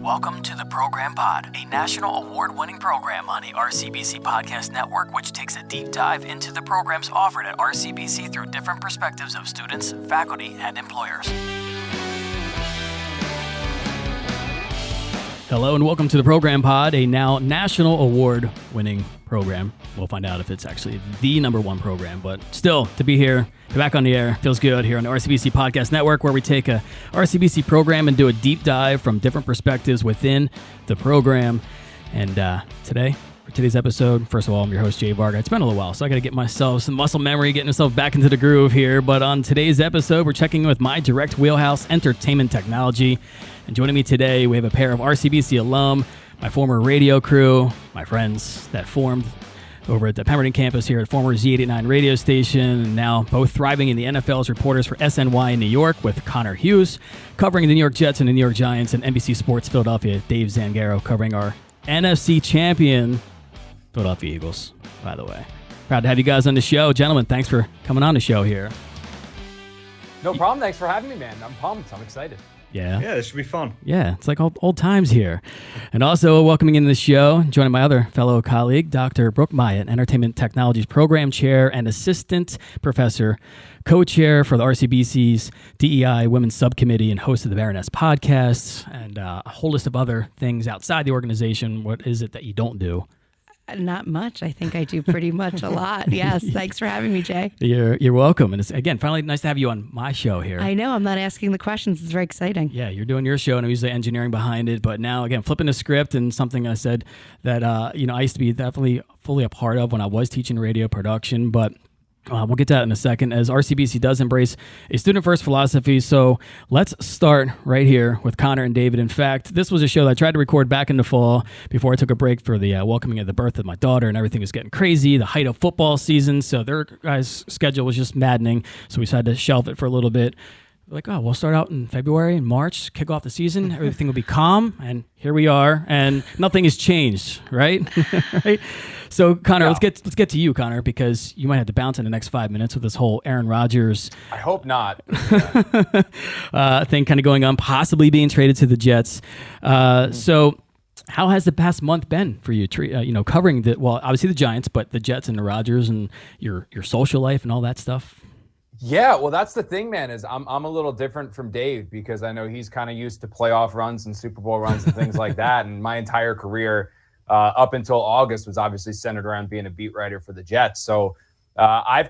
Welcome to the Program Pod, a national award-winning program on the RCBC Podcast Network, which takes a deep dive into the programs offered at RCBC through different perspectives of students, faculty, and employers. Hello and welcome to the Program Pod, a now national award-winning program. We'll find out if it's actually the number one program, but still, to be here, back on the air, feels good here on the RCBC Podcast Network, where we take a RCBC program and do a deep dive from different perspectives within the program. And for today's episode, first of all, I'm your host, Jay Varga. It's been a little while, so I got to get myself some muscle memory, getting myself back into the groove here. But on today's episode, we're checking in with my direct wheelhouse, entertainment technology. And joining me today, we have a pair of RCBC alum, my former radio crew, my friends that formed over at the Pemberton campus here at former Z89 radio station, and now both thriving in the NFL as reporters for SNY in New York with Connor Hughes, covering the New York Jets and the New York Giants, and NBC Sports Philadelphia, Dave Zangaro, covering our NFC champion Philadelphia Eagles, by the way. Proud to have you guys on the show. Gentlemen, thanks for coming on the show here. No problem. Thanks for having me, man. I'm pumped. I'm excited. Yeah, this should be fun. Yeah, it's like old times here. And also welcoming into the show, joining my other fellow colleague, Dr. Brooke Mailhiot, Entertainment Technologies Program Chair and Assistant Professor, Co-Chair for the RCBC's DEI Women's Subcommittee and host of the Baroness podcast, and a whole list of other things outside the organization. What is it that you don't do? Not much. I think I do pretty much a lot. Yes. Thanks for having me, Jay. You're welcome. And it's, again, finally nice to have you on my show here. I know. I'm not asking the questions. It's very exciting. Yeah, you're doing your show, and I'm usually engineering behind it. But now, again, flipping the script and something I said that, I used to be definitely fully a part of when I was teaching radio production. But we'll get to that in a second, as RCBC does embrace a student-first philosophy. So let's start right here with Connor and David. In fact, this was a show that I tried to record back in the fall before I took a break for the welcoming of the birth of my daughter, and everything was getting crazy, the height of football season. So their guys' schedule was just maddening. So we decided to shelve it for a little bit. Like, we'll start out in February and March, kick off the season. Everything will be calm, and here we are, and nothing has changed, right? Right? So, Connor, let's get to you, Connor, because you might have to bounce in the next 5 minutes with this whole Aaron Rodgers. I hope not. Thing kind of going on, possibly being traded to the Jets. So, how has the past month been for you? Covering obviously the Giants, but the Jets and the Rodgers and your social life and all that stuff. Yeah, well, that's the thing, man, is I'm a little different from Dave, because I know he's kind of used to playoff runs and Super Bowl runs and things like that. And my entire career up until August was obviously centered around being a beat writer for the Jets. So I've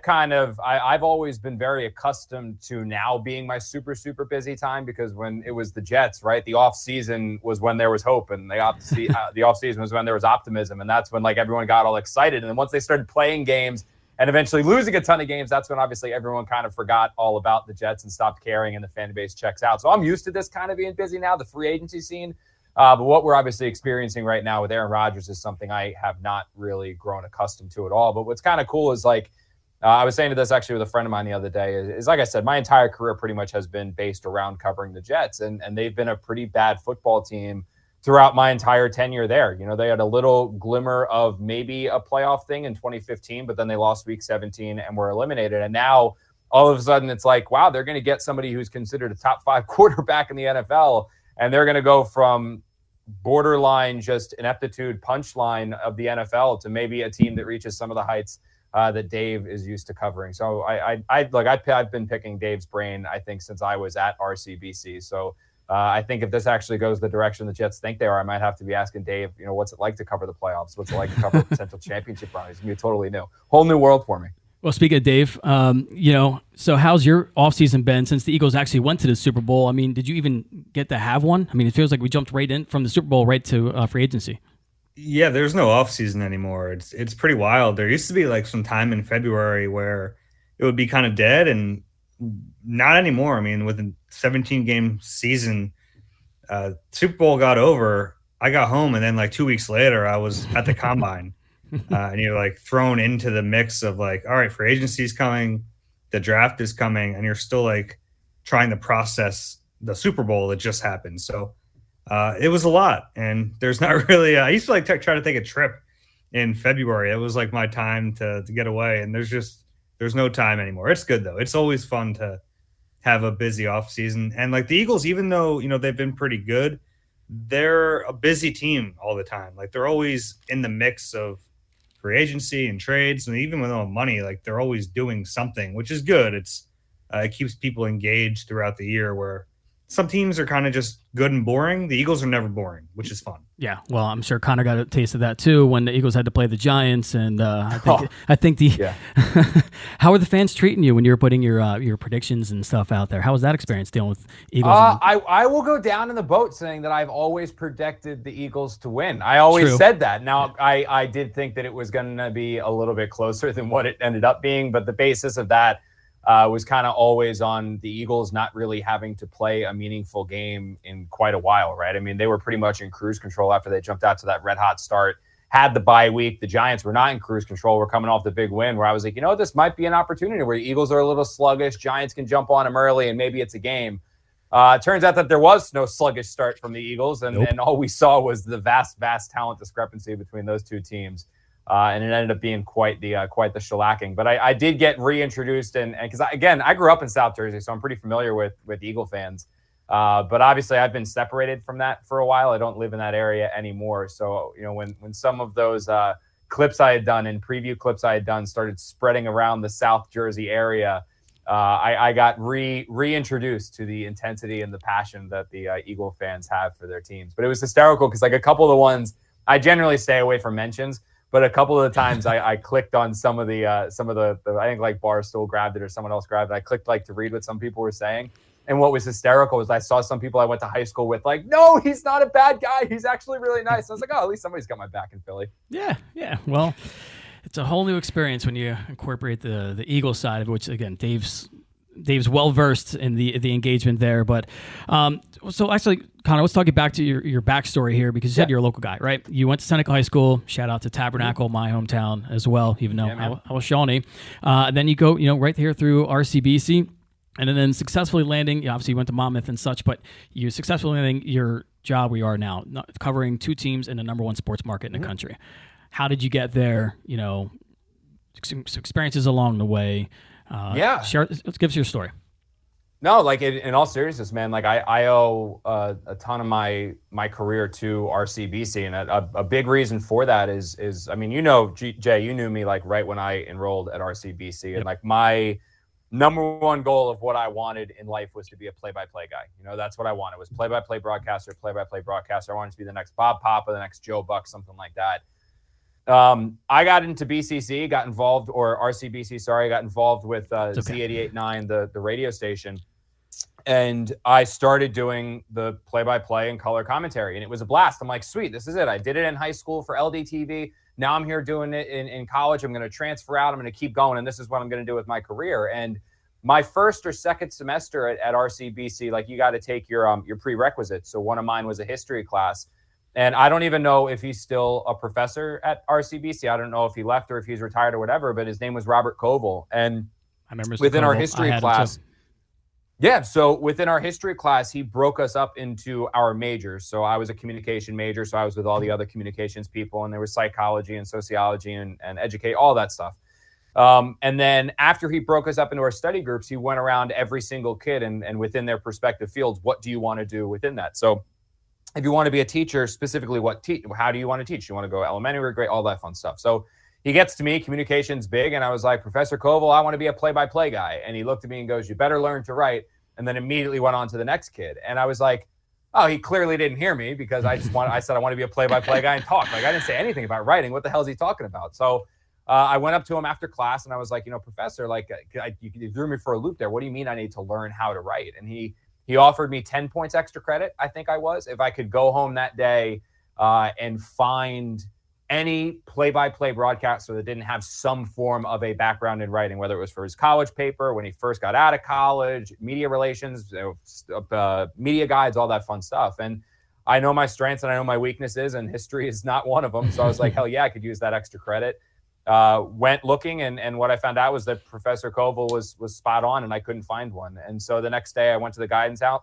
always been very accustomed to now being my super, super busy time, because when it was the Jets, right, the off season was when there was hope, and the off season was when there was optimism. And that's when everyone got all excited. And then once they started playing games and eventually losing a ton of games, that's when obviously everyone kind of forgot all about the Jets and stopped caring, and the fan base checks out. So I'm used to this kind of being busy now, the free agency scene. But what we're obviously experiencing right now with Aaron Rodgers is something I have not really grown accustomed to at all. But what's kind of cool is I was saying to this actually with a friend of mine the other day, is like I said, my entire career pretty much has been based around covering the Jets. And they've been a pretty bad football team throughout my entire tenure there. They had a little glimmer of maybe a playoff thing in 2015, but then they lost week 17 and were eliminated. And now all of a sudden it's like, wow, they're going to get somebody who's considered a top 5 quarterback in the NFL. And they're going to go from borderline just ineptitude punchline of the NFL to maybe a team that reaches some of the heights that Dave is used to covering. So I've been picking Dave's brain, I think, since I was at RCBC. So I think if this actually goes the direction the Jets think they are, I might have to be asking Dave, what's it like to cover the playoffs? What's it like to cover a potential championship run? It's going to be totally new. Whole new world for me. Well, speaking of Dave, so how's your offseason been since the Eagles actually went to the Super Bowl? I mean, did you even get to have one? I mean, it feels like we jumped right in from the Super Bowl right to free agency. Yeah, there's no offseason anymore. It's pretty wild. There used to be some time in February where it would be kind of dead, and not anymore. I mean, with a 17-game season, Super Bowl got over, I got home, and then 2 weeks later, I was at the Combine. And you're thrown into the mix of all right, free agency is coming, the draft is coming, and you're still trying to process the Super Bowl that just happened. So it was a lot, and there's not really. I used to try to take a trip in February. It was my time to get away, and there's no time anymore. It's good though. It's always fun to have a busy off season, and the Eagles, even though they've been pretty good, they're a busy team all the time. Like they're always in the mix of free agency and trades, and even with no money, like they're always doing something, which is good. It keeps people engaged throughout the year, where some teams are kind of just good and boring. The Eagles are never boring, which is fun. Yeah, well, I'm sure Connor got a taste of that too when the Eagles had to play the Giants, and I think how are the fans treating you when you were putting your predictions and stuff out there? How was that experience dealing with Eagles? I will go down in the boat saying that I've always predicted the Eagles to win. I always said that. Now, I did think that it was going to be a little bit closer than what it ended up being, but the basis of that was kind of always on the Eagles not really having to play a meaningful game in quite a while, right? I mean, they were pretty much in cruise control after they jumped out to that red hot start, had the bye week. The Giants were not in cruise control. We're coming off the big win where I was like, this might be an opportunity where the Eagles are a little sluggish. Giants can jump on them early and maybe it's a game. It turns out that there was no sluggish start from the Eagles, and all we saw was the vast talent discrepancy between those two teams. And it ended up being quite the shellacking. But I did get reintroduced, and because I grew up in South Jersey, so I'm pretty familiar with Eagle fans. But obviously, I've been separated from that for a while. I don't live in that area anymore. So when some of those clips I had done and preview clips I had done started spreading around the South Jersey area, I got reintroduced to the intensity and the passion that the Eagle fans have for their teams. But it was hysterical because like a couple of the ones I generally stay away from mentions. But a couple of the times I clicked on some of the I think like Barstool grabbed it or someone else grabbed it. I clicked like to read what some people were saying. And what was hysterical was I saw some people I went to high school with like, no, he's not a bad guy. He's actually really nice. I was like, oh, at least somebody's got my back in Philly. Yeah. Well, it's a whole new experience when you incorporate the Eagles side of it, which again, Dave's well versed in the engagement there. But so actually, Connor, let's talk back to your backstory here, because you said you're a local guy, right? You went to Seneca High School. Shout out to Tabernacle, my hometown as well, even though I was Shawnee. And then you go, right here through RCBC, and then successfully landing. Obviously, you went to Monmouth and such, but you successfully landing your job where you are now, covering two teams in the number one sports market in the country. How did you get there? Some experiences along the way. Let's give us your story. No, like in all seriousness, man, like I owe a ton of my career to RCBC, and a big reason for that is I mean, Jay, you knew me like right when I enrolled at RCBC, and like my number one goal of what I wanted in life was to be a play-by-play guy. That's what I wanted, was play-by-play broadcaster. I wanted to be the next Bob Papa, the next Joe Buck, something like that. I got into RCBC, got involved with Z88.9, the radio station. And I started doing the play-by-play and color commentary, and it was a blast. I'm like, sweet, this is it. I did it in high school for LDTV. Now I'm here doing it in college. I'm going to transfer out. I'm going to keep going, and this is what I'm going to do with my career. And my first or second semester at RCBC, like, you got to take your prerequisites. So one of mine was a history class. And I don't even know if he's still a professor at RCBC. I don't know if he left or if he's retired or whatever, but his name was Robert Koval. And I remember within our history class. Yeah, so within our history class, he broke us up into our majors. So I was a communication major, so I was with all the other communications people, and there was psychology and sociology and educate, all that stuff. And then after he broke us up into our study groups, he went around every single kid and within their respective fields, what do you want to do within that? So if you want to be a teacher, specifically how do you want to teach? You want to go elementary, grade, all that fun stuff. So he gets to me, communication's big, and I was like, Professor Koval, I want to be a play-by-play guy. And he looked at me and goes, you better learn to write, and then immediately went on to the next kid. And I was like, oh, he clearly didn't hear me, because I said I want to be a play-by-play guy and talk. Like, I didn't say anything about writing. What the hell is he talking about? So I went up to him after class, and I was like, Professor, like, you threw me for a loop there. What do you mean I need to learn how to write? And he offered me 10 points extra credit, I think I was, if I could go home that day and find any play-by-play broadcaster that didn't have some form of a background in writing, whether it was for his college paper, when he first got out of college, media relations, media guides, all that fun stuff. And I know my strengths and I know my weaknesses, and history is not one of them. So I was like, hell yeah, I could use that extra credit. Went looking, and what I found out was that Professor Koval was spot on, and I couldn't find one. And so the next day I went to the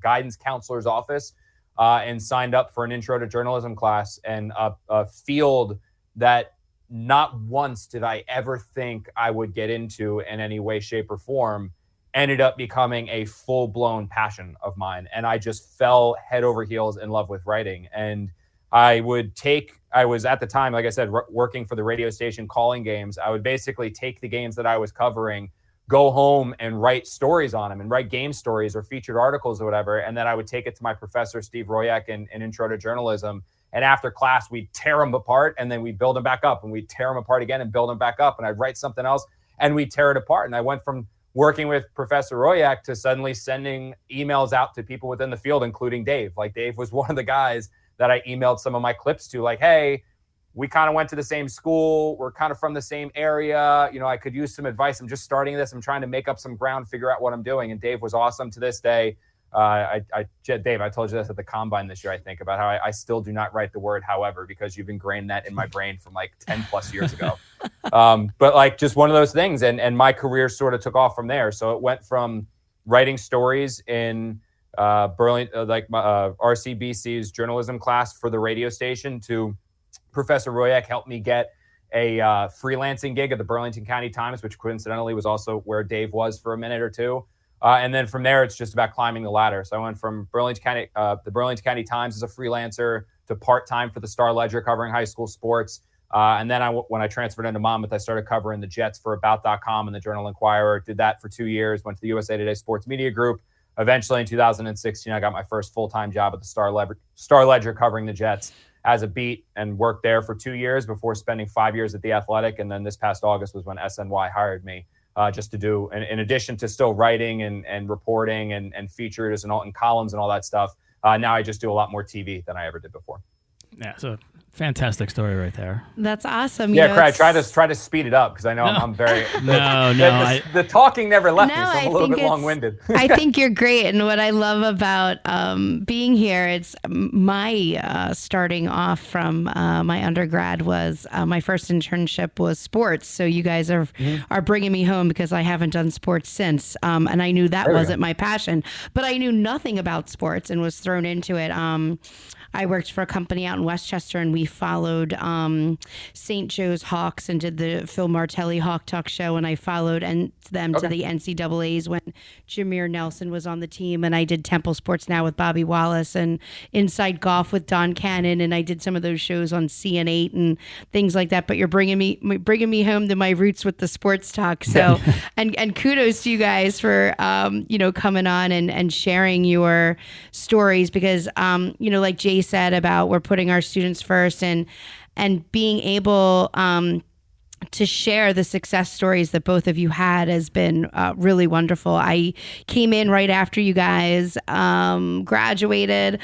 guidance counselor's office and signed up for an intro to journalism class, and a field that not once did I ever think I would get into in any way, shape, or form. ended up becoming a full-blown passion of mine. And I just fell head over heels in love with writing. And I was at the time, like I said, working for the radio station, calling games. I would basically take the games that I was covering, go home and write stories on them and write game stories or featured articles or whatever. And then I would take it to my professor, Steve Royak, in Intro to Journalism. And after class, we'd tear them apart and then we'd build them back up, and we'd tear them apart again and build them back up. And I'd write something else and we'd tear it apart. And I went from working with Professor Royak to suddenly sending emails out to people within the field, including Dave. Like, Dave was one of the guys that I emailed some of my clips to, like, hey, we kind of went to the same school. We're kind of from the same area. You know, I could use some advice. I'm just starting this. I'm trying to make up some ground, figure out what I'm doing. And Dave was awesome to this day. Dave, I told you this at the Combine this year, I think, about how I still do not write the word however, because you've ingrained that in my brain from like 10 plus years ago. But like, just one of those things. And my career sort of took off from there. So it went from writing stories in Burlington, RCBC's journalism class for the radio station, to Professor Royak helped me get a freelancing gig at the Burlington County Times, which coincidentally was also where Dave was for a minute or two. And then from there, it's just about climbing the ladder. So I went from the Burlington County Times as a freelancer to part-time for the Star Ledger covering high school sports. And then when I transferred into Monmouth, I started covering the Jets for About.com and the Journal Inquirer. Did that for 2 years, went to the USA Today Sports Media Group. Eventually in 2016, I got my first full-time job at the Star Ledger covering the Jets as a beat, and worked there for 2 years before spending 5 years at The Athletic. And then this past August was when SNY hired me just to do, in addition to still writing and reporting and features and columns and all that stuff. Now I just do a lot more TV than I ever did before. Yeah, so fantastic story right there. That's awesome. Yeah, Craig, try to speed it up because I know I'm very the talking never left me, so I'm a little bit long-winded. I think you're great, and what I love about being here, it's my starting off from my undergrad was my first internship was sports. So you guys are bringing me home because I haven't done sports since, and I knew that wasn't my passion, but I knew nothing about sports and was thrown into it. I worked for a company out in Westchester, and we followed St. Joe's Hawks and did the Phil Martelli Hawk Talk show, and I followed them to the NCAAs when Jameer Nelson was on the team, and I did Temple Sports Now with Bobby Wallace and Inside Golf with Don Cannon, and I did some of those shows on CN8 and things like that. But you're bringing me home to my roots with the sports talk. So, and kudos to you guys for coming on and sharing your stories, because like Jay said about we're putting our students first and being able to share the success stories that both of you had has been really wonderful. I came in right after you guys graduated.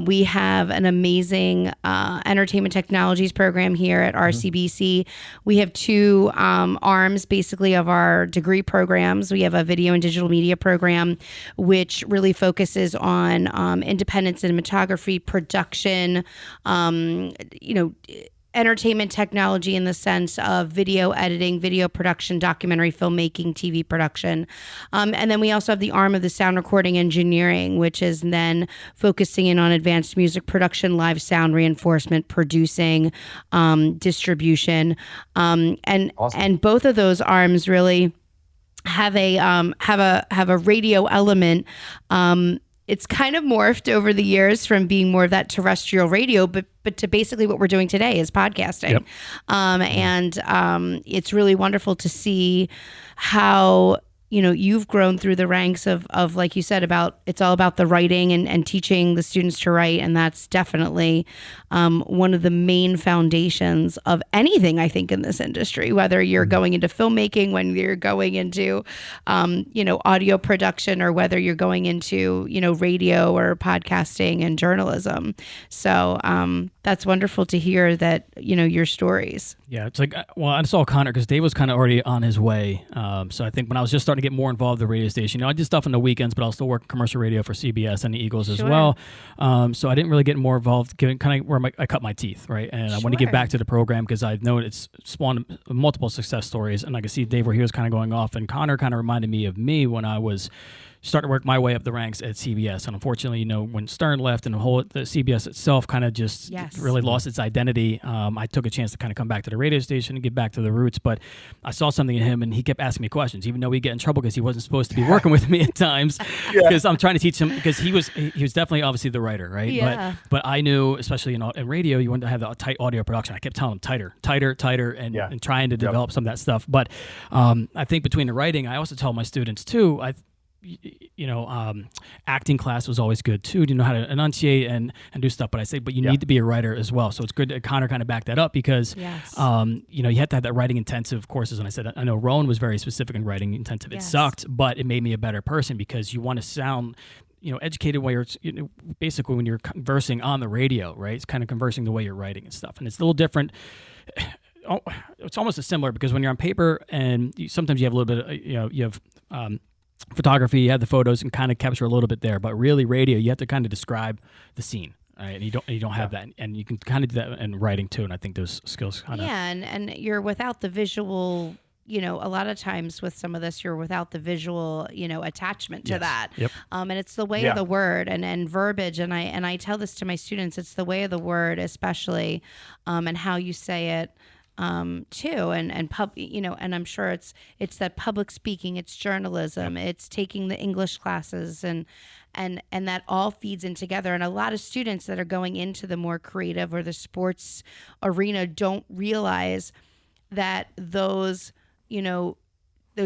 We have an amazing entertainment technologies program here at RCBC. We have two arms basically of our degree programs. We have a video and digital media program, which really focuses on independent cinematography, production, entertainment technology in the sense of video editing, video production, documentary filmmaking, TV production. And then we also have the arm of the sound recording engineering, which is then focusing in on advanced music production, live sound reinforcement, producing, distribution. And both of those arms really have a radio element. It's kind of morphed over the years from being more of that terrestrial radio, but to basically what we're doing today is podcasting. Yep. And it's really wonderful to see how you've grown through the ranks of like you said, it's all about the writing and teaching the students to write. And that's definitely one of the main foundations of anything, I think, in this industry, whether you're going into filmmaking, when you're going into, audio production, or whether you're going into, radio or podcasting and journalism. So that's wonderful to hear that, your stories. Yeah, it's like, well, I saw Connor because Dave was kind of already on his way. So I think when I was just starting to get more involved with the radio station, I did stuff on the weekends, but I'll still work commercial radio for CBS and the Eagles as well. So I didn't really get more involved, given kind of where I cut my teeth, right? And I want to give back to the program because I know it's spawned multiple success stories, and I can see Dave where he was kind of going off, and Connor kind of reminded me of me when I was starting to work my way up the ranks at CBS. And unfortunately, when Stern left and the CBS itself kind of just really lost its identity, I took a chance to kind of come back to the radio station and get back to the roots. But I saw something in him, and he kept asking me questions, even though we get in trouble because he wasn't supposed to be working with me at times, because I'm trying to teach him, because he was definitely obviously the writer, right? Yeah. But I knew, especially in radio, you want to have the tight audio production. I kept telling him tighter, and trying to develop some of that stuff. But I think between the writing, I also tell my students too, acting class was always good too, to know how to enunciate and do stuff. But I say, you need to be a writer as well. So it's good that Connor kind of backed that up, because, you had to have that writing intensive courses. And I said, I know Rowan was very specific in writing intensive. It sucked, but it made me a better person, because you want to sound, educated while you're, basically when you're conversing on the radio, right? It's kind of conversing the way you're writing and stuff. And it's a little different. It's almost as similar, because when you're on paper and sometimes you have a little bit of, you have photography, you have the photos and kind of capture a little bit there, but really radio, you have to kind of describe the scene. Right? And you don't have that, and you can kind of do that in writing too. And I think those skills kind of and you're without the visual. A lot of times with some of this, you're without the visual, attachment to that. Yep. And it's the way of the word and verbiage. And I tell this to my students, it's the way of the word, especially, and how you say it. Too, and and I'm sure it's that public speaking, it's journalism, it's taking the English classes, and that all feeds in together. And a lot of students that are going into the more creative or the sports arena don't realize that those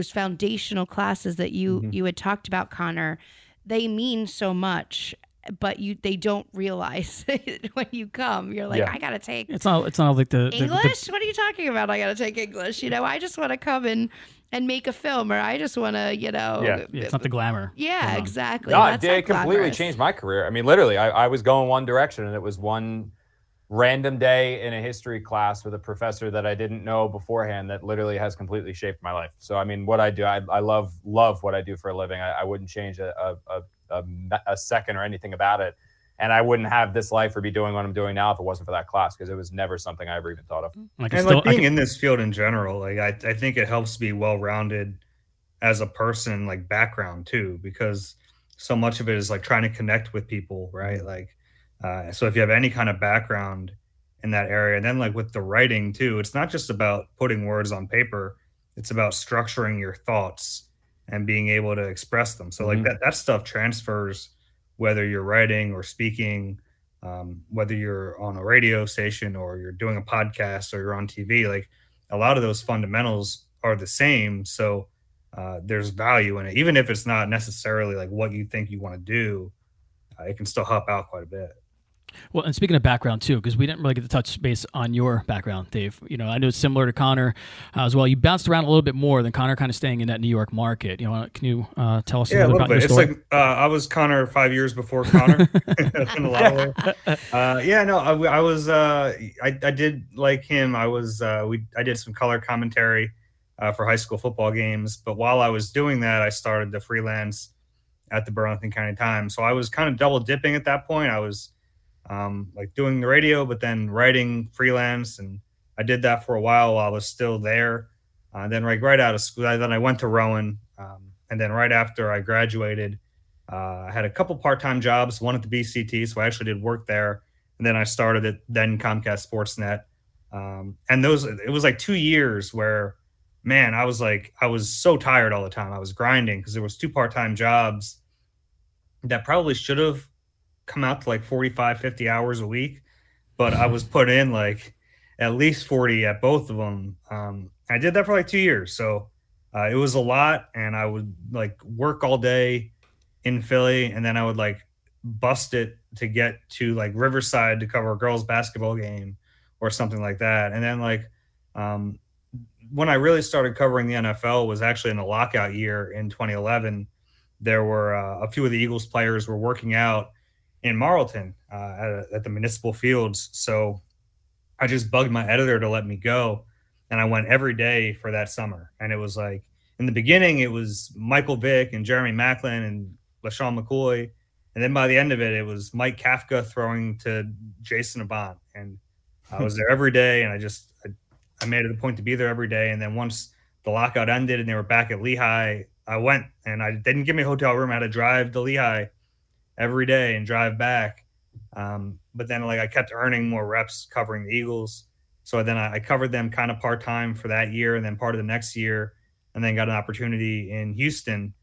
foundational classes that you had talked about, Connor, they mean so much. But they don't realize when you come. You're like, I gotta take. It's not like the English. What are you talking about? I gotta take English. I just want to come and make a film, or I just want to, it's not the glamour. Yeah, exactly. No, That's it completely changed my career. I mean, literally, I was going one direction, and it was one random day in a history class with a professor that I didn't know beforehand that literally has completely shaped my life. So, I mean, what I do, I love what I do for a living. I wouldn't change a second or anything about it, and I wouldn't have this life or be doing what I'm doing now if it wasn't for that class, because it was never something I ever even thought of. Being in this field in general, like I think it helps to be well-rounded as a person, like background too, because so much of it is like trying to connect with people, right? Like so if you have any kind of background in that area, and then like with the writing too, it's not just about putting words on paper, it's about structuring your thoughts and being able to express them. So like that stuff transfers, whether you're writing or speaking, whether you're on a radio station or you're doing a podcast or you're on TV, like a lot of those fundamentals are the same. So there's value in it, even if it's not necessarily like what you think you want to do, it can still help out quite a bit. Well, and speaking of background too, because we didn't really get to touch base on your background, Dave. I know it's similar to Connor as well. You bounced around a little bit more than Connor, kind of staying in that New York market. Can you tell us a little about your story? It's like I was Connor 5 years before Connor in a lot of ways. I was. I did like him. I did some color commentary for high school football games. But while I was doing that, I started to freelance at the Burlington County Times. So I was kind of double dipping at that point. I was like doing the radio, but then writing freelance. And I did that for a while I was still there. Then right out of school, then I went to Rowan. And then right after I graduated, I had a couple part-time jobs, one at the BCT. So I actually did work there. And then I started at then Comcast Sportsnet. And it was like 2 years where, man, I was so tired all the time. I was grinding because there was 2 part-time jobs that probably should have come out to like 45, 50 hours a week, but I was put in like at least 40 at both of them. I did that for like 2 years. So it was a lot, and I would like work all day in Philly, and then I would like bust it to get to like Riverside to cover a girls basketball game or something like that. And then like when I really started covering the NFL was actually in the lockout year in 2011. There were a few of the Eagles players were working out in Marlton at the municipal fields. So I just bugged my editor to let me go. And I went every day for that summer. And it was like, in the beginning, it was Michael Vick and Jeremy Macklin and LaShawn McCoy. And then by the end of it, it was Mike Kafka throwing to Jason Avant. And I was there every day. And I made it a point to be there every day. And then once the lockout ended and they were back at Lehigh, I went, and they didn't give me a hotel room. I had to drive to Lehigh every day and drive back. But then like I kept earning more reps covering the Eagles. So then I covered them kind of part-time for that year and then part of the next year, and then got an opportunity in Houston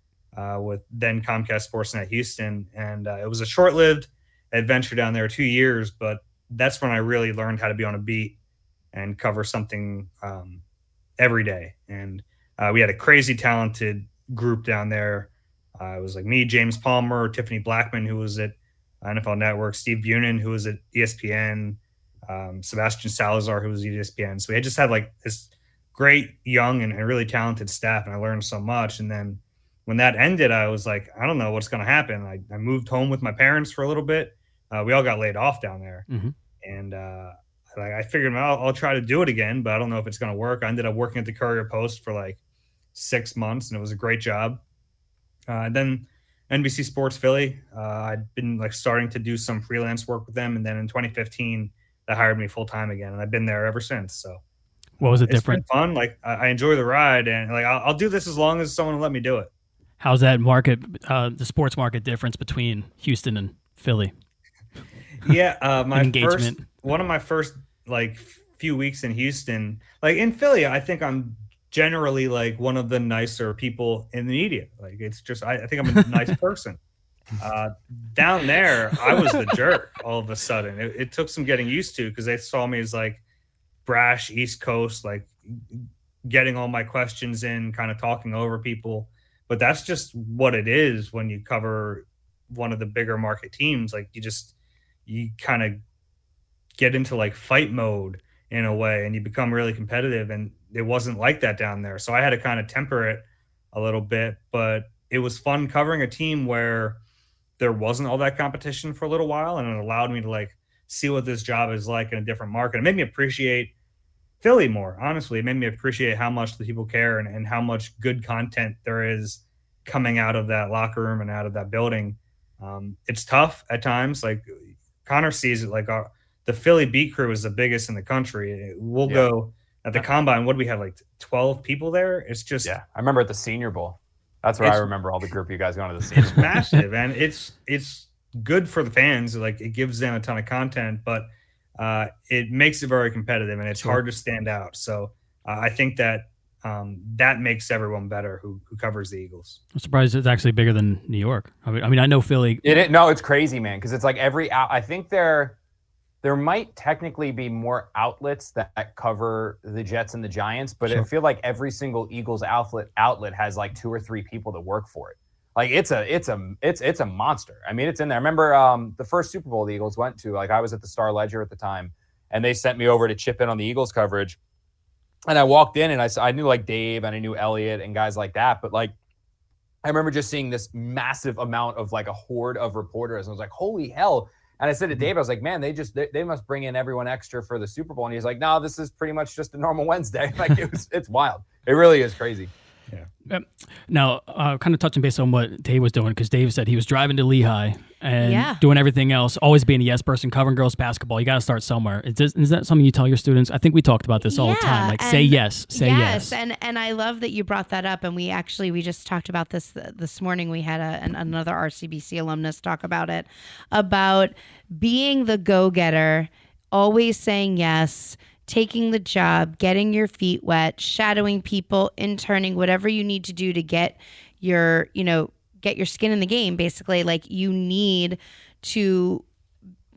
with then Comcast Sportsnet Houston. And it was a short-lived adventure down there, 2 years, but that's when I really learned how to be on a beat and cover something every day. And we had a crazy talented group down there. It was like me, James Palmer, Tiffany Blackman, who was at NFL Network, Steve Bunin, who was at ESPN, Sebastian Salazar, who was at ESPN. So we had just had like this great young and really talented staff, and I learned so much. And then when that ended, I was like, I don't know what's going to happen. I moved home with my parents for a little bit. We all got laid off down there. Mm-hmm. And I figured I'll try to do it again, but I don't know if it's going to work. I ended up working at the Courier Post for like 6 months, and it was a great job. Then NBC Sports Philly, I'd been like starting to do some freelance work with them. And then in 2015, they hired me full time again, and I've been there ever since. So what was it different? It's been fun. Like I enjoy the ride, and like I'll do this as long as someone will let me do it. How's that market, the sports market difference between Houston and Philly? Yeah, one of my first like few weeks in Houston, like in Philly, I think I'm generally like one of the nicer people in the media. Like it's just I think I'm a nice person. Down there, I was the jerk all of a sudden. It took some getting used to because they saw me as like brash East Coast, like getting all my questions in, kind of talking over people. But that's just what it is when you cover one of the bigger market teams. Like you kind of get into like fight mode in a way, and you become really competitive. And it wasn't like that down there. So I had to kind of temper it a little bit, but it was fun covering a team where there wasn't all that competition for a little while. And it allowed me to like see what this job is like in a different market. It made me appreciate Philly more. Honestly, it made me appreciate how much the people care and how much good content there is coming out of that locker room and out of that building. It's tough at times. Like Connor sees it, like the Philly beat crew is the biggest in the country. We'll go at the combine. What do we have? Like 12 people there. It's just, I remember at the Senior Bowl. That's where I remember all the group of you guys going to the Senior Bowl. It's massive, and it's good for the fans. Like it gives them a ton of content, but it makes it very competitive, and it's hard to stand out. So I think that that makes everyone better who covers the Eagles. I'm surprised it's actually bigger than New York. I mean, I know Philly. No, it's crazy, man, because it's like I think there might technically be more outlets that cover the Jets and the Giants, but I feel like every single Eagles outlet has like 2 or 3 people that work for it. Like it's a monster. I mean, it's in there. I remember the first Super Bowl the Eagles went to, like I was at the Star Ledger at the time, and they sent me over to chip in on the Eagles coverage. And I walked in and I knew like Dave and I knew Elliot and guys like that. But like, I remember just seeing this massive amount of like a horde of reporters. And I was like, holy hell. And I said to Dave, I was like, man, they must bring in everyone extra for the Super Bowl. And he's like, no, this is pretty much just a normal Wednesday. Like it's wild. It really is crazy. Yeah. Now, kind of touching base on what Dave was doing, because Dave said he was driving to Lehigh and doing everything else, always being a yes person, covering girls basketball. You got to start somewhere. Is that something you tell your students? I think we talked about this all the time. Like, say yes, say yes. And I love that you brought that up. And we just talked about this morning. We had another RCBC alumnus talk about it, about being the go-getter, always saying yes, taking the job, getting your feet wet, shadowing people, interning, whatever you need to do to get your skin in the game, basically. Like you need to,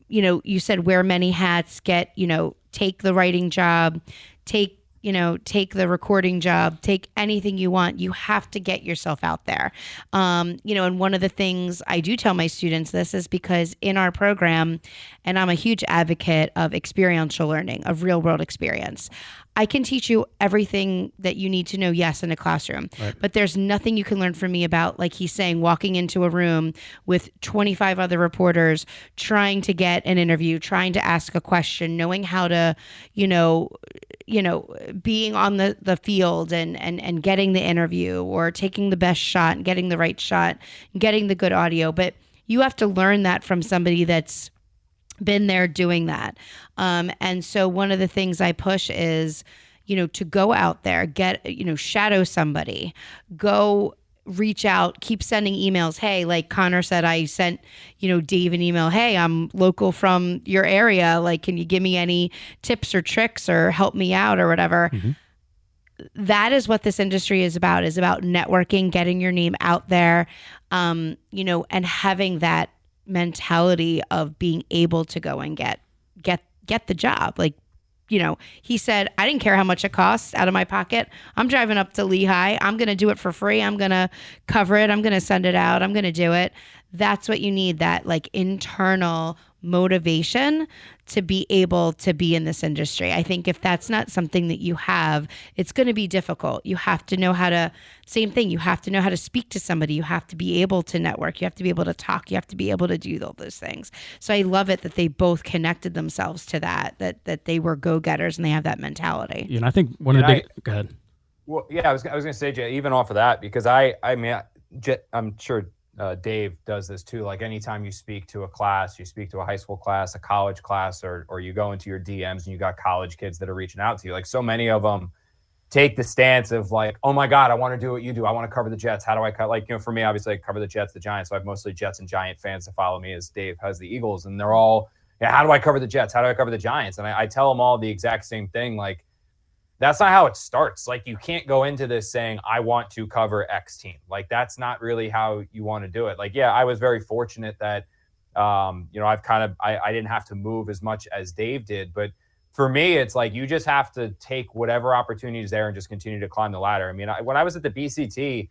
you said wear many hats, take the writing job, take the recording job, take anything you want. You have to get yourself out there. And one of the things I do tell my students this is because in our program, and I'm a huge advocate of experiential learning, of real world experience. I can teach you everything that you need to know, yes, in a classroom, but there's nothing you can learn from me about, like he's saying, walking into a room with 25 other reporters, trying to get an interview, trying to ask a question, knowing how to, being on the field and getting the interview, or taking the best shot and getting the right shot, getting the good audio. But you have to learn that from somebody that's been there doing that. And so one of the things I push is, to go out there, shadow somebody, go reach out, keep sending emails. Hey, like Connor said, I sent, Dave an email. Hey, I'm local from your area. Like, can you give me any tips or tricks or help me out or whatever? Mm-hmm. That is what this industry is about networking, getting your name out there, and having that mentality of being able to go and get the job. Like, he said, I didn't care how much it costs out of my pocket. I'm driving up to Lehigh. I'm going to do it for free. I'm going to cover it. I'm going to send it out. I'm going to do it. That's what you need, that like internal motivation to be able to be in this industry. I think if that's not something that you have, it's going to be difficult. You have to know how to, same thing, you have to know how to speak to somebody. You have to be able to network. You have to be able to talk. You have to be able to do all those things. So I love it that they both connected themselves to that they were go-getters and they have that mentality. And I think one of the big, go ahead. Well, yeah, I was going to say, Jay, even off of that, because I'm sure Dave does this too. Like anytime you speak to a class, you speak to a high school class, a college class, or you go into your DMs and you got college kids that are reaching out to you. Like so many of them take the stance of like, oh my God, I want to do what you do. I want to cover the Jets. How do I cut? Like, for me, obviously I cover the Jets, the Giants. So I have mostly Jets and Giant fans to follow me as Dave has the Eagles. And they're all, how do I cover the Jets? How do I cover the Giants? And I tell them all the exact same thing. Like, that's not how it starts. Like, you can't go into this saying, I want to cover X team. Like, that's not really how you want to do it. Like, yeah, I was very fortunate that, I didn't have to move as much as Dave did. But for me, it's like, you just have to take whatever opportunity is there and just continue to climb the ladder. I mean, when I was at the BCT,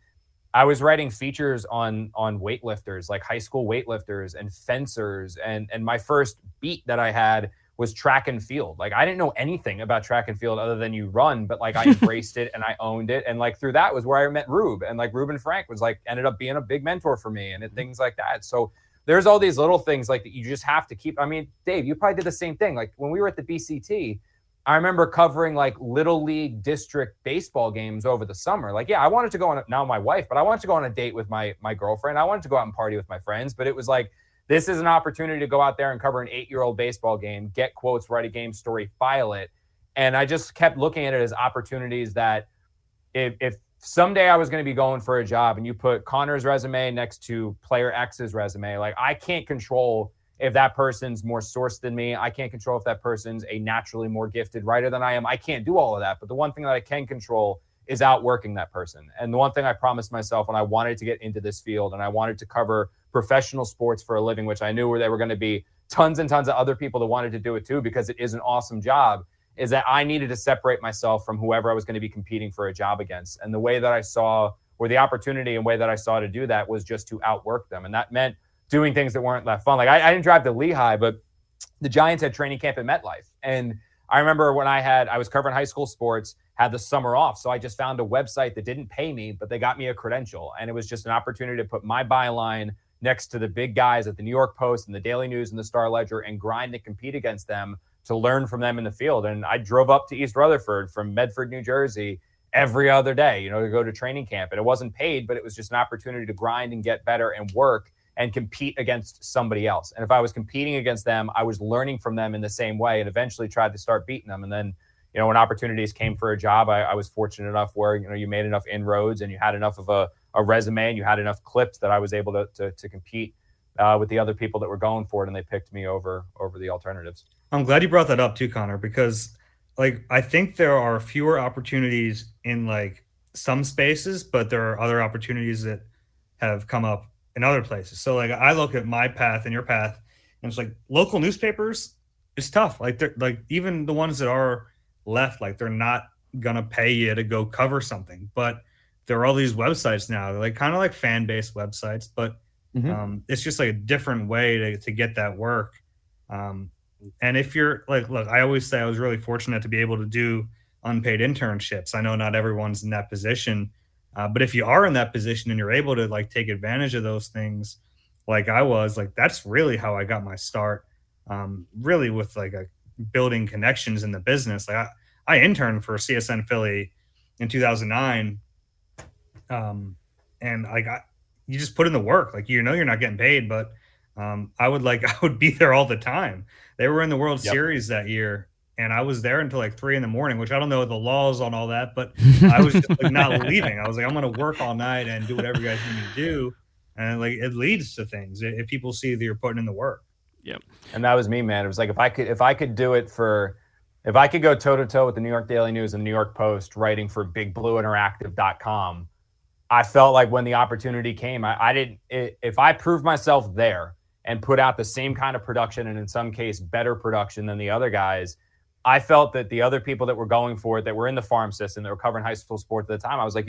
I was writing features on weightlifters, like high school weightlifters and fencers. And my first beat that I had was track and field. Like, I didn't know anything about track and field other than you run, but like I embraced it and I owned it. And like through that was where I met Rube, and like Ruben Frank was like, ended up being a big mentor for me and things like that. So there's all these little things like that you just have to keep. I mean, Dave, you probably did the same thing. Like when we were at the BCT, I remember covering like little league district baseball games over the summer. Like, yeah, I wanted to go on, now my wife, but I wanted to go on a date with my girlfriend. I wanted to go out and party with my friends, but it was like, this is an opportunity to go out there and cover an 8-year-old baseball game, get quotes, write a game story, file it. And I just kept looking at it as opportunities that if someday I was going to be going for a job and you put Connor's resume next to player X's resume, like I can't control if that person's more sourced than me. I can't control if that person's a naturally more gifted writer than I am. I can't do all of that. But the one thing that I can control is outworking that person. And the one thing I promised myself when I wanted to get into this field and I wanted to cover professional sports for a living, which I knew where there were going to be tons and tons of other people that wanted to do it too, because it is an awesome job, is that I needed to separate myself from whoever I was going to be competing for a job against. And the way that I saw, or the opportunity and way that I saw to do that, was just to outwork them. And that meant doing things that weren't that fun. Like I didn't drive to Lehigh, but the Giants had training camp at MetLife. And I remember when I was covering high school sports, had the summer off. So I just found a website that didn't pay me, but they got me a credential. And it was just an opportunity to put my byline next to the big guys at the New York Post and the Daily News and the Star Ledger and grind and compete against them to learn from them in the field. And I drove up to East Rutherford from Medford, New Jersey every other day, to go to training camp. And it wasn't paid, but it was just an opportunity to grind and get better and work and compete against somebody else. And if I was competing against them, I was learning from them in the same way and eventually tried to start beating them. And then, when opportunities came for a job, I was fortunate enough where, you made enough inroads and you had enough of a resume and you had enough clips that I was able to compete with the other people that were going for it, and they picked me over the alternatives. I'm glad you brought that up too, Connor, because like I think there are fewer opportunities in like some spaces, but there are other opportunities that have come up in other places. So like I look at my path and your path, and it's like local newspapers, it's tough. Like they're like, even the ones that are left, like they're not gonna pay you to go cover something, but there are all these websites now. They're like kind of like fan-based websites, but it's just like a different way to get that work. And if you're like, look, I always say I was really fortunate to be able to do unpaid internships. I know not everyone's in that position, but if you are in that position and you're able to like take advantage of those things, like I was, like that's really how I got my start. Really with like building connections in the business. Like I interned for CSN Philly in 2009. And like you just put in the work, like you're not getting paid, but I would be there all the time. They were in the World Series that year, And I was there until like 3 a.m, which I don't know the laws on all that, but I was just like not leaving. I was like, I'm going to work all night and do whatever you guys need me to do. And like, it leads to things if people see that you're putting in the work. Yep. And that was me, man. It was like, if I could go toe to toe with the New York Daily News and New York Post writing for bigblueinteractive.com, I felt like when the opportunity came, if I proved myself there and put out the same kind of production, and in some case better production than the other guys, I felt that the other people that were going for it, that were in the farm system, that were covering high school sports at the time, I was like,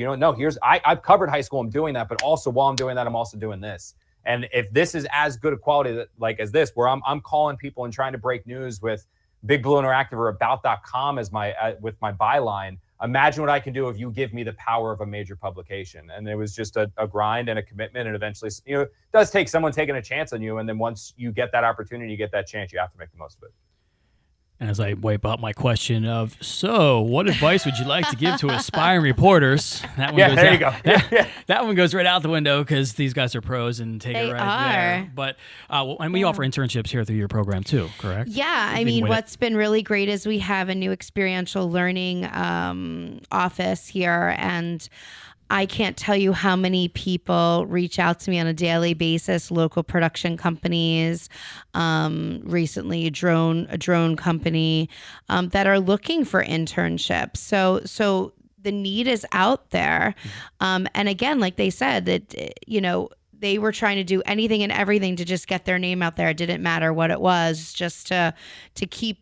I've covered high school, I'm doing that, but also while I'm doing that, I'm also doing this. And if this is as good a quality as this, where I'm calling people and trying to break news with Big Blue Interactive or About.com as with my byline, imagine what I can do if you give me the power of a major publication. And it was just a grind and a commitment. And eventually, it does take someone taking a chance on you. And then once you get that opportunity, you get that chance, you have to make the most of it. And as I wipe out my question of, so what advice would you like to give to aspiring reporters? That one there you go. That one goes right out the window because these guys are pros and take it right there. But and we offer internships here through your program too, correct? Yeah, I mean, what's been really great is we have a new experiential learning office here, and I can't tell you how many people reach out to me on a daily basis, local production companies, recently a drone company, that are looking for internships. So the need is out there. And again, like they said, that, they were trying to do anything and everything to just get their name out there. It didn't matter what it was, just to keep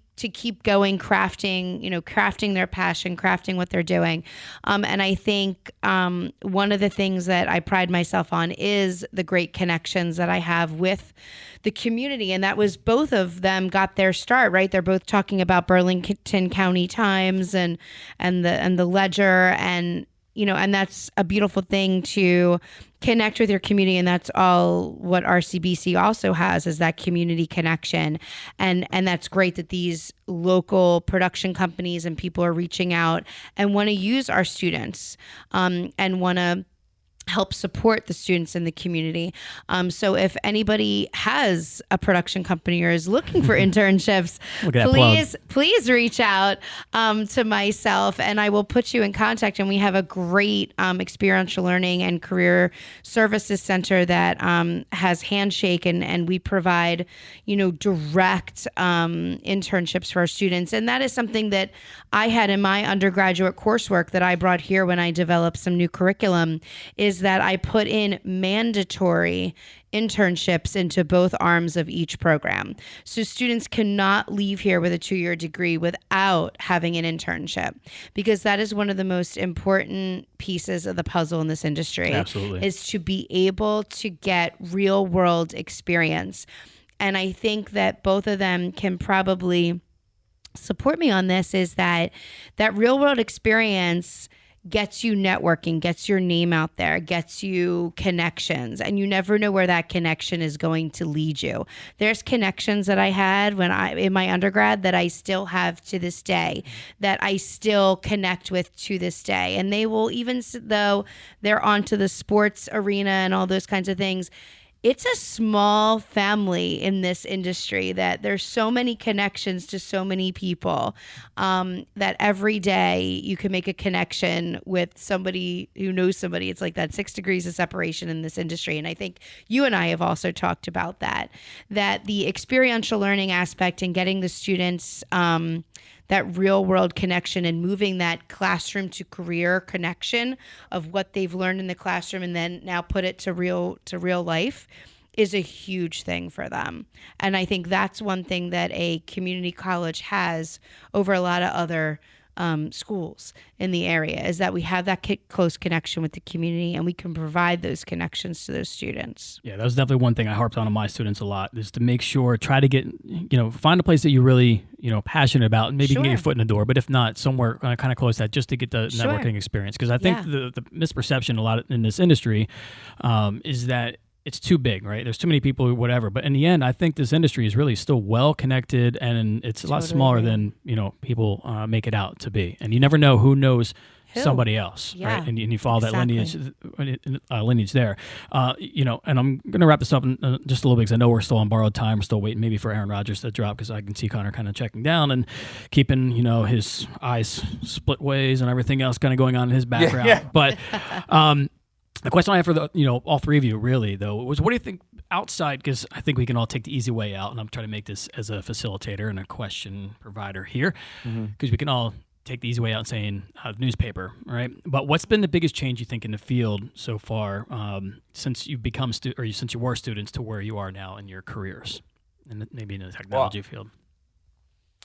going, crafting their passion, crafting what they're doing. And I think one of the things that I pride myself on is the great connections that I have with the community. And that was, both of them got their start, right? They're both talking about Burlington County Times and the Ledger, and that's a beautiful thing to connect with your community. And that's all what RCBC also has, is that community connection. And that's great that these local production companies and people are reaching out and want to use our students, and want to help support the students in the community. So if anybody has a production company or is looking for internships, please reach out to myself, and I will put you in contact. And we have a great experiential learning and career services center that has Handshake, and we provide, direct internships for our students. And that is something that I had in my undergraduate coursework that I brought here when I developed some new curriculum, is that I put in mandatory internships into both arms of each program. So students cannot leave here with a 2-year degree without having an internship, because that is one of the most important pieces of the puzzle in this industry. Absolutely. Is to be able to get real world experience. And I think that both of them can probably support me on this, is that real world experience gets you networking, gets your name out there, gets you connections, and you never know where that connection is going to lead you. There's connections that I had in my undergrad that I still have to this day, that I still connect with to this day. And they will, even though they're onto the sports arena and all those kinds of things, it's a small family in this industry, that there's so many connections to so many people, that every day you can make a connection with somebody who knows somebody. It's like that 6 degrees of separation in this industry. And I think you and I have also talked about that the experiential learning aspect and getting the students that real world connection and moving that classroom to career connection of what they've learned in the classroom and then now put it to real life is a huge thing for them. And I think that's one thing that a community college has over a lot of other schools in the area, is that we have that close connection with the community, and we can provide those connections to those students. Yeah, that was definitely one thing I harped on my students a lot, is to make sure, try to get, find a place that you're really, passionate about, and maybe you can get your foot in the door, but if not, somewhere kind of close to that, just to get the networking experience. Because I think the misperception a lot in this industry is that it's too big, right? There's too many people, whatever. But in the end, I think this industry is really still well connected, and it's a lot smaller than people make it out to be. And you never know who knows somebody else, Yeah, right? And you follow exactly. that lineage there. And I'm going to wrap this up in just a little bit because I know we're still on borrowed time. We're still waiting maybe for Aaron Rodgers to drop because I can see Connor kind of checking down and keeping, his eyes split ways and everything else kind of going on in his background. Yeah. But the question I have for all three of you really though was, what do you think outside? Because I think we can all take the easy way out, and I'm trying to make this as a facilitator and a question provider here, because we can all take the easy way out saying newspaper, right? But what's been the biggest change you think in the field so far since you've become since you were students to where you are now in your careers, and maybe in the technology field?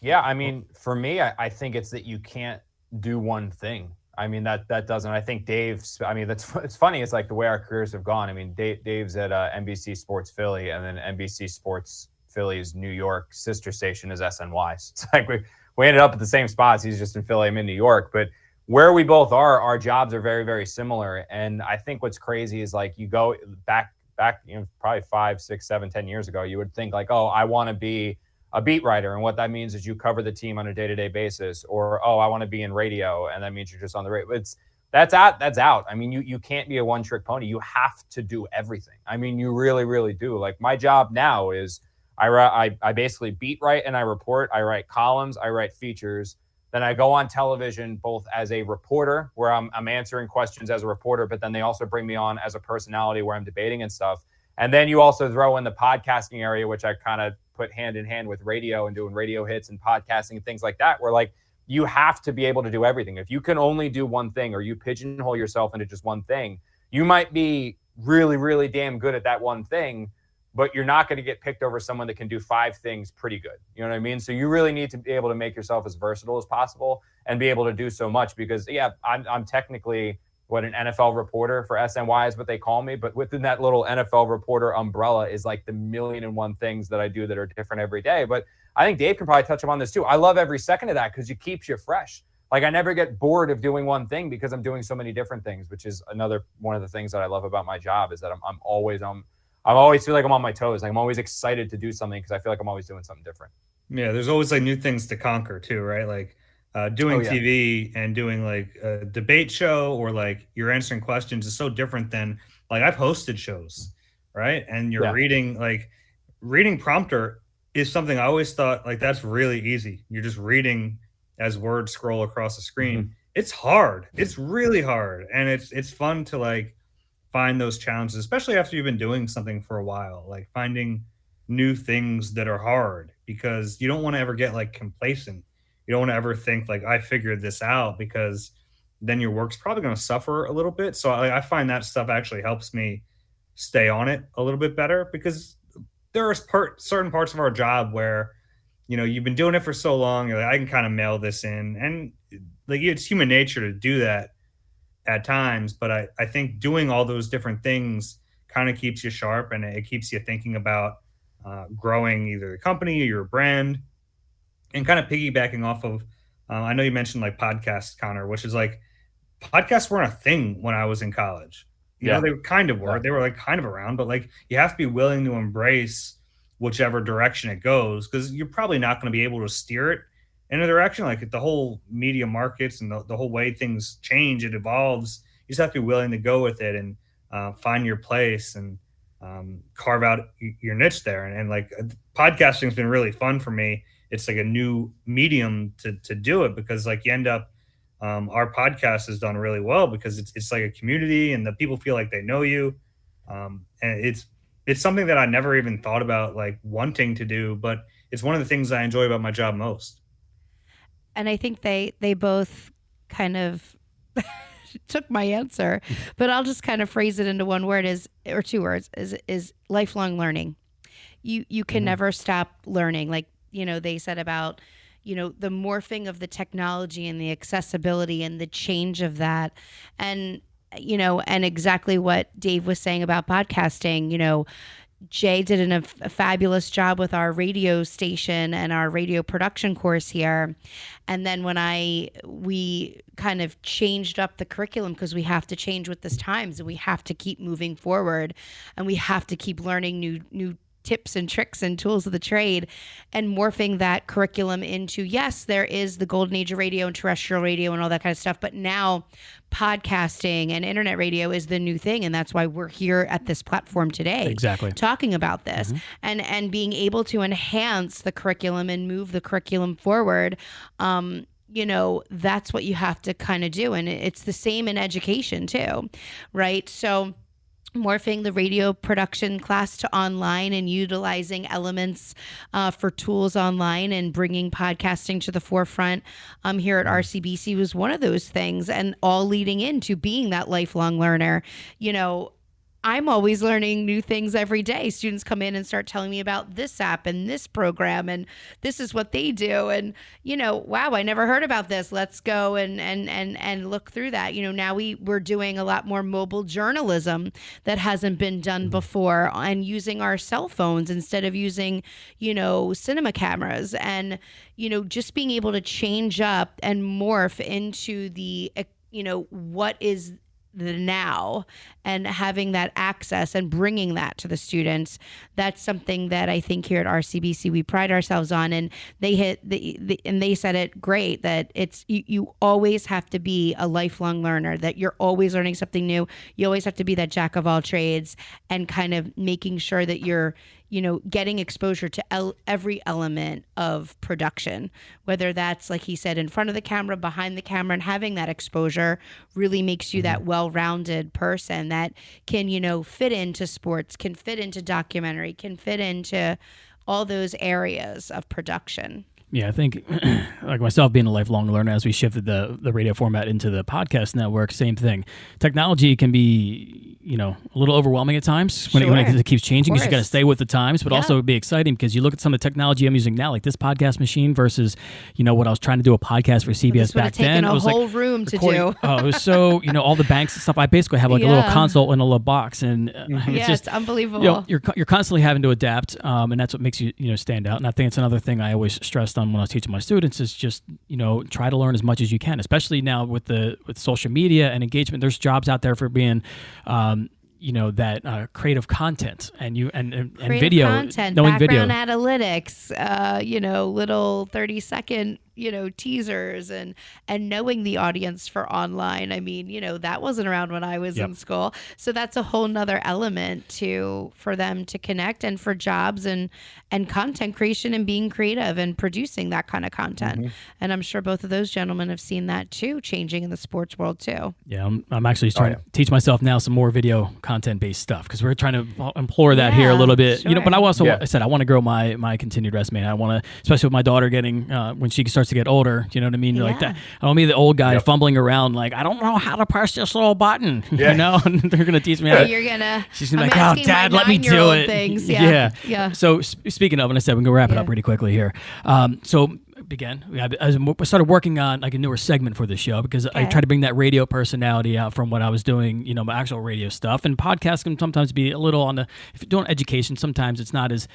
Yeah, I mean, for me, I think it's that you can't do one thing. I mean, that doesn't. I think Dave's. I mean, it's funny. It's like the way our careers have gone. I mean, Dave's at NBC Sports Philly, and then NBC Sports Philly's New York sister station is SNY. So it's like we ended up at the same spots. He's just in Philly, I'm in New York. But where we both are, our jobs are very, very similar. And I think what's crazy is like you go back, probably 5, 6, 7, 10 years ago, you would think like, oh, I want to be a beat writer. And what that means is you cover the team on a day-to-day basis. Or, oh, I want to be in radio. And that means you're just on the radio. That's out. I mean, you can't be a one-trick pony. You have to do everything. I mean, you really, really do. Like my job now is I basically beat write and I report. I write columns, I write features. Then I go on television both as a reporter, where I'm answering questions as a reporter, but then they also bring me on as a personality where I'm debating and stuff. And then you also throw in the podcasting area, which I kind of put hand in hand with radio and doing radio hits and podcasting and things like that, where like you have to be able to do everything. If you can only do one thing or you pigeonhole yourself into just one thing, you might be really, really damn good at that one thing, but you're not going to get picked over someone that can do 5 things pretty good. You know what I mean? So you really need to be able to make yourself as versatile as possible and be able to do so much because, yeah, I'm technically an NFL reporter for SNY is what they call me. But within that little NFL reporter umbrella is like the 1,000,001 things that I do that are different every day. But I think Dave can probably touch upon this too. I love every second of that because it keeps you fresh. Like I never get bored of doing one thing because I'm doing so many different things, which is another one of the things that I love about my job is that I'm always I always feel like I'm on my toes. Like I'm always excited to do something because I feel like I'm always doing something different. Yeah, there's always like new things to conquer too, right? Like doing TV and doing like a debate show or like you're answering questions is so different than like I've hosted shows, right? And you're reading prompter is something I always thought like that's really easy. You're just reading as words scroll across the screen. Mm-hmm. It's hard. It's really hard. And it's fun to like find those challenges, especially after you've been doing something for a while, like finding new things that are hard because you don't want to ever get like complacent. You don't want to ever think like I figured this out because then your work's probably going to suffer a little bit. So I find that stuff actually helps me stay on it a little bit better because there are certain parts of our job where, you know, you've been doing it for so long. You're like, I can kind of mail this in and like it's human nature to do that at times, but I think doing all those different things kind of keeps you sharp and it keeps you thinking about growing either the company or your brand and kind of piggybacking off of, I know you mentioned like podcasts, Connor, which is like podcasts weren't a thing when I was in college. You know, they kind of were, they were like kind of around, but like you have to be willing to embrace whichever direction it goes because you're probably not going to be able to steer it in a direction. Like the whole media markets and the whole way things change, it evolves. You just have to be willing to go with it and find your place and carve out your niche there. And like podcasting has been really fun for me. It's like a new medium to do it because like you end up, our podcast has done really well because it's like a community and the people feel like they know you. And it's something that I never even thought about like wanting to do, but it's one of the things I enjoy about my job most. And I think they both kind of took my answer, but I'll just kind of phrase it into one word or 2 words is lifelong learning. You can never stop learning. Like, you know, they said about, you know, the morphing of the technology and the accessibility and the change of that. And, you know, and exactly what Dave was saying about podcasting, you know, Jay did a fabulous job with our radio station and our radio production course here. And then when we kind of changed up the curriculum because we have to change with this times and we have to keep moving forward and we have to keep learning new tips and tricks and tools of the trade, and morphing that curriculum into, yes, there is the golden age of radio and terrestrial radio and all that kind of stuff, but now podcasting and internet radio is the new thing, and that's why we're here at this platform today, Exactly. talking about this, and being able to enhance the curriculum and move the curriculum forward. That's what you have to kind of do, and it's the same in education too, right? So morphing the radio production class to online and utilizing elements for tools online and bringing podcasting to the forefront here at RCBC was one of those things, and all leading into being that lifelong learner. I'm always learning new things every day. Students come in and start telling me about this app and this program, and this is what they do. And, wow, I never heard about this. Let's go and look through that. Now we're doing a lot more mobile journalism that hasn't been done before, and using our cell phones instead of using, cinema cameras, and, just being able to change up and morph into the, what is the now, and having that access and bringing that to the students. That's something that I think here at RCBC we pride ourselves on, and they and they said it great, that it's you always have to be a lifelong learner, that you're always learning something new. You always have to be that jack of all trades, and kind of making sure that you're getting exposure to every element of production, whether that's, like he said, in front of the camera, behind the camera, and having that exposure really makes you that well-rounded person that can, fit into sports, can fit into documentary, can fit into all those areas of production. Yeah, I think like myself being a lifelong learner, as we shifted the radio format into the podcast network, same thing. Technology can be, a little overwhelming at times when it keeps changing, because you got to stay with the times, but also it'd be exciting because you look at some of the technology I'm using now, like this podcast machine versus, what I was trying to do a podcast for CBS back then. It was a whole room to do. Oh, it was so, all the banks and stuff. I basically have like a little console in a little box, and it's unbelievable. You're constantly having to adapt, and that's what makes you, stand out. And I think it's another thing I always stressed on when I was teaching my students is just, try to learn as much as you can, especially now with social media and engagement. There's jobs out there for being, that creative content and creative video, content, knowing background video analytics, little 30-second teasers, and knowing the audience for online. I mean, that wasn't around when I was in school, so that's a whole nother element for them to connect, and for jobs and content creation and being creative and producing that kind of content. And I'm sure both of those gentlemen have seen that too, changing in the sports world too. Yeah, I'm actually trying to teach myself now some more video content based stuff, because we're trying to implore that here a little bit. Sure. But I also I said I want to grow my continued resume. I want to, especially with my daughter getting when she starts to get older, you know what I mean? Like that. I don't mean the old guy fumbling around like, I don't know how to press this little button, and they're gonna teach me how. She's gonna be like, oh, Dad, let me do it. Things. Yeah. So speaking of, and I said we can wrap it up pretty quickly here. I started working on like a newer segment for the show, because I try to bring that radio personality out from what I was doing, my actual radio stuff. And podcasts can sometimes be a little if you're doing education, sometimes it's not as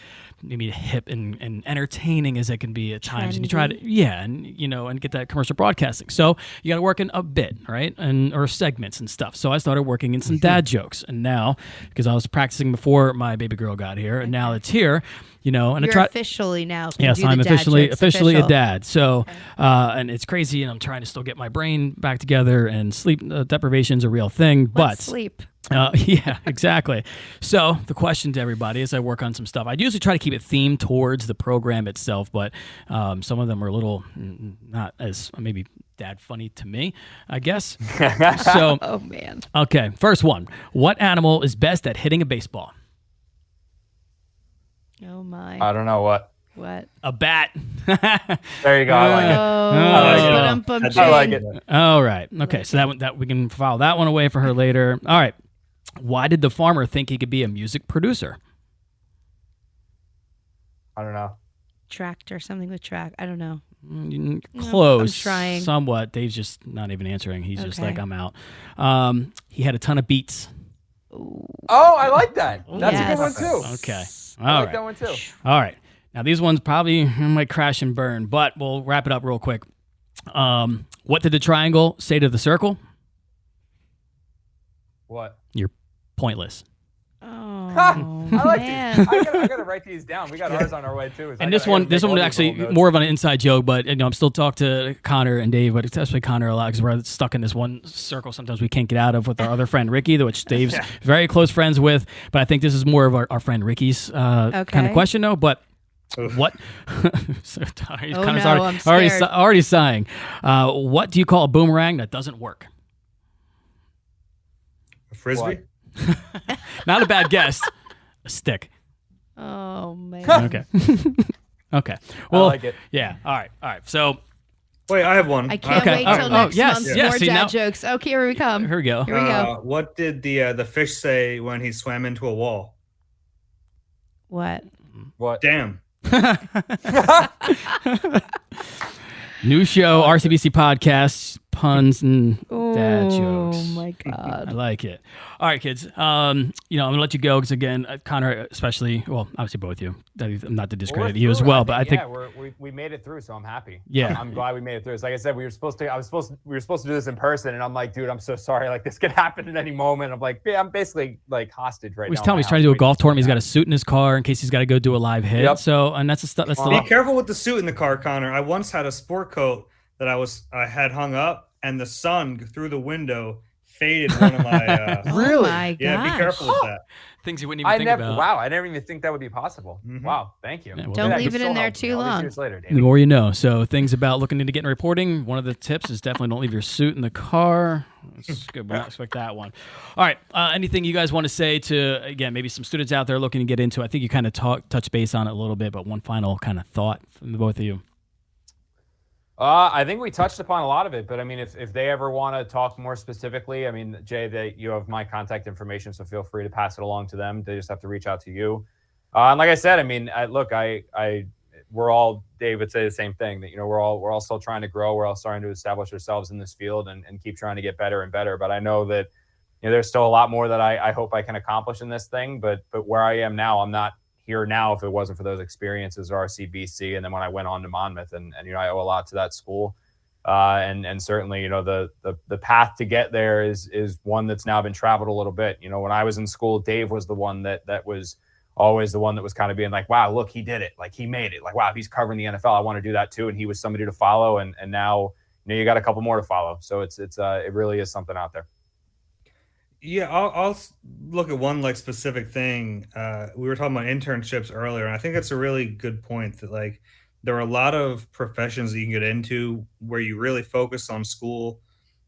maybe hip and entertaining as it can be at times. Trendy. And you try to, and get that commercial broadcasting. So you got to work in a bit, right? Or segments and stuff. So I started working in some dad jokes. And now, because I was practicing before my baby girl got here, and now it's here, and you're officially now. Yes, I'm officially a dad. So, and it's crazy, and I'm trying to still get my brain back together. And sleep deprivation is a real thing, but sleep. Yeah, exactly. So the question to everybody as I work on some stuff, I usually try to keep it themed towards the program itself, but some of them are a little not as maybe dad funny to me, I guess. So, oh man. Okay, first one. What animal is best at hitting a baseball? Oh my. I don't know what. A bat. There you go. I like it. I like it. All right. Okay, so that we can file that one away for her later. All right. Why did the farmer think he could be a music producer? I don't know. Tractor, something with track. I don't know. Close. I'm trying. Somewhat. Dave's just not even answering. He's just like, I'm out. He had a ton of beats. Oh, I like that. That's a good one too. Okay. I like that one too. All right. Now these ones probably might crash and burn, but we'll wrap it up real quick. What did the triangle say to the circle? What? You're pointless. Oh. I like man. these. I gotta write these down. We got ours on our way too. So And this one was actually more of an inside joke, but I'm still talking to Connor and Dave, but especially Connor a lot because we're stuck in this one circle. Sometimes we can't get out of with our other friend Ricky, which Dave's very close friends with. But I think this is more of our friend Ricky's kind of question, though. But what? So, Connor's already sighing. What do you call a boomerang that doesn't work? A frisbee? Not a bad guess. A stick. Oh man. Okay. Okay. Well, I like it. Yeah. All right. So. Wait, I have one. I can't wait till next month. Yes. More See, dad now, jokes. Okay, here we come. Here we go. Here we go. What did the fish say when he swam into a wall? What? Damn. New show, RCBC podcast, puns and dad jokes. Oh my God. I like it. All right, kids. I'm gonna let you go because again, Connor, especially, well, obviously both of you. Not to discredit you as well, but I think we made it through, so I'm happy. Yeah, I'm glad we made it through. So like I said, we were supposed to do this in person, and I'm like, dude, I'm so sorry. Like this could happen at any moment. I'm like, I'm basically like hostage right now. He's telling me he's trying to do a golf tournament. He's got a suit in his car in case he's got to go do a live hit. Yep. So, and that's the stuff. That's Be careful with the suit in the car, Connor. I once had a sport coat that I had hung up, and the sun through the window faded one of my. Really? Oh my yeah, gosh. be careful with that. Things you wouldn't even think about. Wow, I never even think that would be possible. Mm-hmm. Wow, thank you. Yeah, well, don't leave it in there too long. Later, the more you know. So things about looking into getting reporting. One of the tips is definitely don't leave your suit in the car. That's good. We'll not expect that one. All right. Anything you guys want to say to, again, maybe some students out there looking to get into? I think you kind of touch base on it a little bit, but one final kind of thought from the both of you. I think we touched upon a lot of it, but I mean, if they ever want to talk more specifically, I mean, Jay, you have my contact information, so feel free to pass it along to them. They just have to reach out to you. And like I said, I mean, we're all, Dave would say the same thing, that, we're all still trying to grow. We're all starting to establish ourselves in this field and keep trying to get better and better. But I know that, there's still a lot more that I hope I can accomplish in this thing, but where I am now, I'm not here now if it wasn't for those experiences at RCBC, and then when I went on to Monmouth, and I owe a lot to that school, and certainly the path to get there is one that's now been traveled a little bit. When I was in school, Dave was the one that was always the one that was kind of being like, wow, look, he did it, like he made it, like wow, he's covering the NFL, I want to do that too, and he was somebody to follow, and now you got a couple more to follow, so it really is something out there. Yeah, I'll look at one specific thing. We were talking about internships earlier, and I think that's a really good point that there are a lot of professions that you can get into where you really focus on school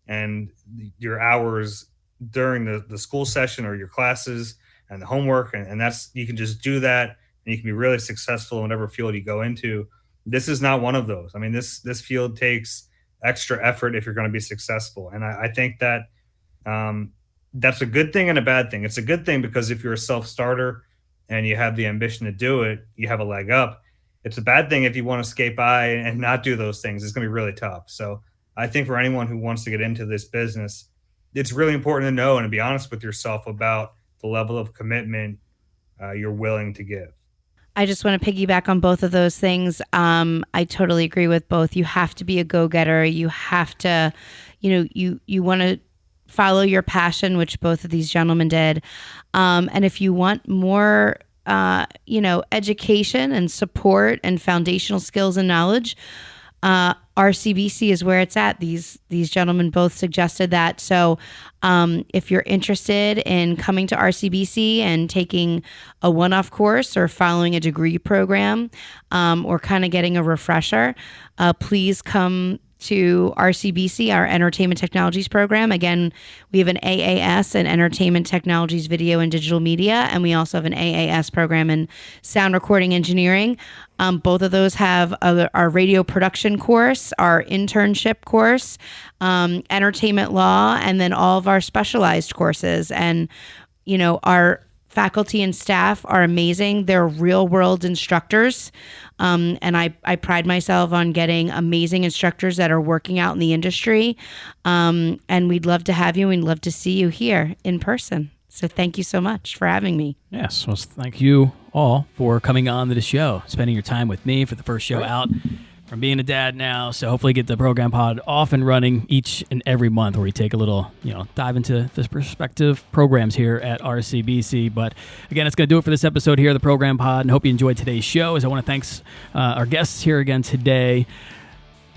and your hours during the school session or your classes and the homework, and that's, you can just do that and you can be really successful in whatever field you go into. This is not one of those. I mean, this field takes extra effort if you're going to be successful, and I think that that's a good thing and a bad thing. It's a good thing because if you're a self-starter and you have the ambition to do it, you have a leg up. It's a bad thing if you want to skate by and not do those things. It's going to be really tough. So I think for anyone who wants to get into this business, it's really important to know and to be honest with yourself about the level of commitment you're willing to give. I just want to piggyback on both of those things. I totally agree with both. You have to be a go-getter. You have to, you want to follow your passion, which both of these gentlemen did. And if you want more, education and support and foundational skills and knowledge, RCBC is where it's at. These gentlemen both suggested that. So if you're interested in coming to RCBC and taking a one-off course or following a degree program, or kind of getting a refresher, please come to RCBC, our Entertainment Technologies program. Again, we have an AAS in Entertainment Technologies, Video and Digital Media, and we also have an AAS program in Sound Recording Engineering. Both of those have our radio production course, our internship course, entertainment law, and then all of our specialized courses. And, our faculty and staff are amazing. They're real world instructors. And I pride myself on getting amazing instructors that are working out in the industry. And we'd love to have you. We'd love to see you here in person. So thank you so much for having me. Yes. Well, thank you all for coming on to the show, spending your time with me for the first show out. from being a dad now. So hopefully get the program pod off and running each and every month where we take a little, dive into the perspective programs here at RCBC. But again, it's going to do it for this episode here of the program pod, and hope you enjoyed today's show. As I want to thank our guests here again today.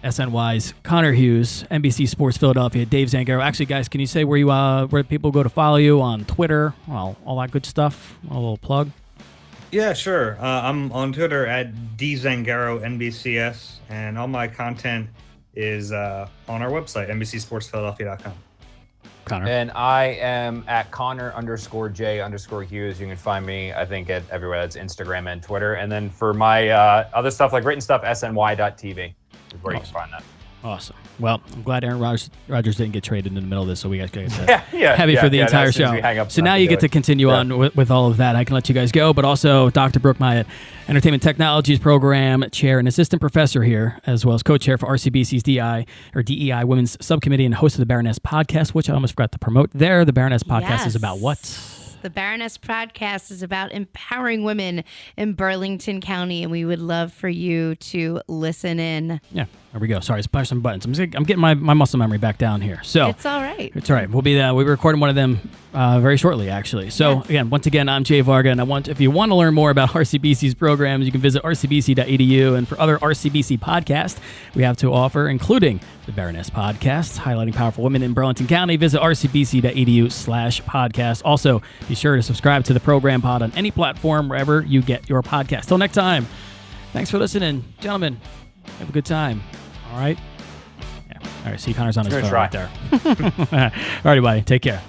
SNY's Connor Hughes, NBC Sports Philadelphia, Dave Zangaro. Actually, guys, can you say where people go to follow you on Twitter? Well, all that good stuff. A little plug. Yeah, sure. I'm on Twitter at DZangaro NBCS, and all my content is on our website, NBCSportsPhiladelphia.com. Connor. And I am at Connor_J_Hughes. You can find me, I think, at everywhere. That's Instagram and Twitter. And then for my other stuff, like written stuff, SNY.TV is where you can find that. Awesome. Well, I'm glad Aaron Rodgers didn't get traded in the middle of this, so we guys get heavy for the entire show. So now you get to continue on with all of that. I can let you guys go, but also Dr. Brooke Mailhiot, Entertainment Technologies Program Chair and Assistant Professor here, as well as Co-Chair for RCBC's DEI Women's Subcommittee and host of the Baroness Podcast, which I almost forgot to promote there. The Baroness Podcast is about what? The Baroness Podcast is about empowering women in Burlington County, and we would love for you to listen in. Yeah, there we go. Sorry, let's push some buttons. I'm getting my muscle memory back down here. So it's all right. It's all right. We'll be recording one of them very shortly, actually. So again, once again, I'm Jay Varga, and if you want to learn more about RCBC's programs, you can visit rcbc.edu. And for other RCBC podcasts we have to offer, including the Baroness Podcast, highlighting powerful women in Burlington County, visit rcbc.edu/podcast. Also, be sure to subscribe to the program pod on any platform wherever you get your podcast. Till next time, thanks for listening, gentlemen. Have a good time. All right. Yeah. All right. See, Connor's on his phone right there. All right, buddy. Take care.